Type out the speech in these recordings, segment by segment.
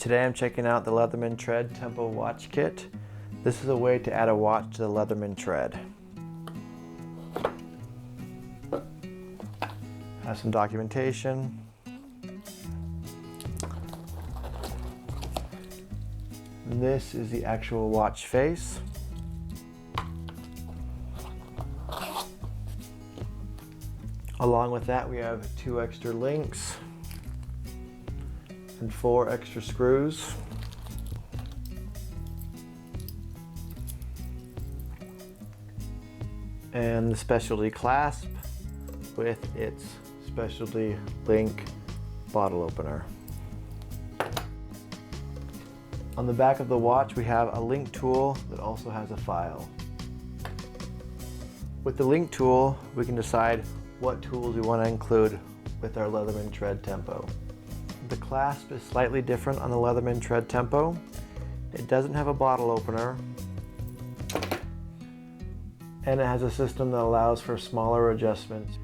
Today I'm checking out the Leatherman Tread Tempo Watch Kit. This is a way to add a watch to the Leatherman Tread. Has some documentation. And this is the actual watch face. Along with that, we have 2 extra links and 4 extra screws. And the specialty clasp with its specialty link bottle opener. On the back of the watch, we have a link tool that also has a file. With the link tool, we can decide what tools we want to include with our Leatherman Tread Tempo. The clasp is slightly different on the Leatherman Tread Tempo. It doesn't have a bottle opener, and it has a system that allows for smaller adjustments.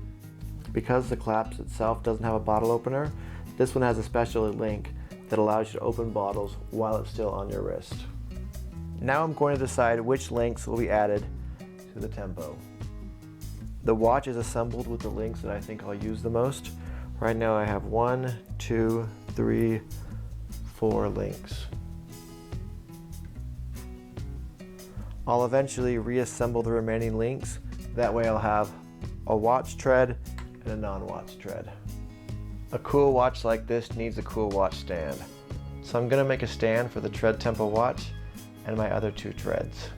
Because the clasp itself doesn't have a bottle opener, this one has a special link that allows you to open bottles while it's still on your wrist. Now I'm going to decide which links will be added to the Tempo. The watch is assembled with the links that I think I'll use the most. Right now I have 1, 2, 3, 4 links. I'll eventually reassemble the remaining links. That way I'll have a watch tread and a non-watch tread. A cool watch like this needs a cool watch stand. So I'm going to make a stand for the Tread Tempo watch and my other 2 treads.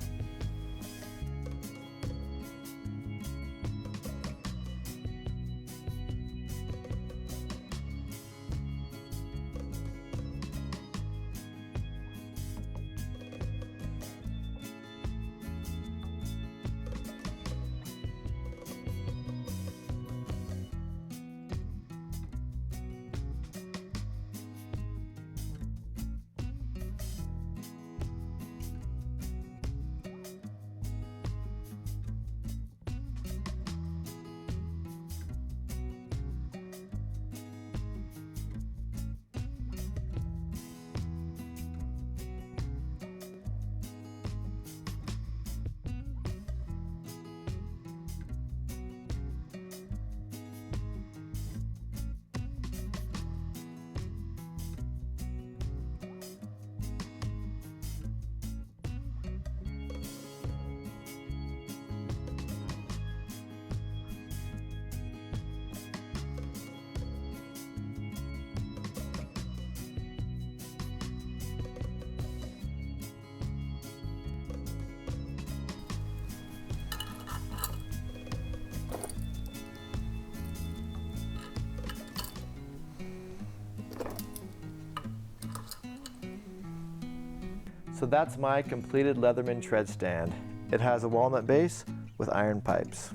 So that's my completed Leatherman Tread stand. It has a walnut base with iron pipes.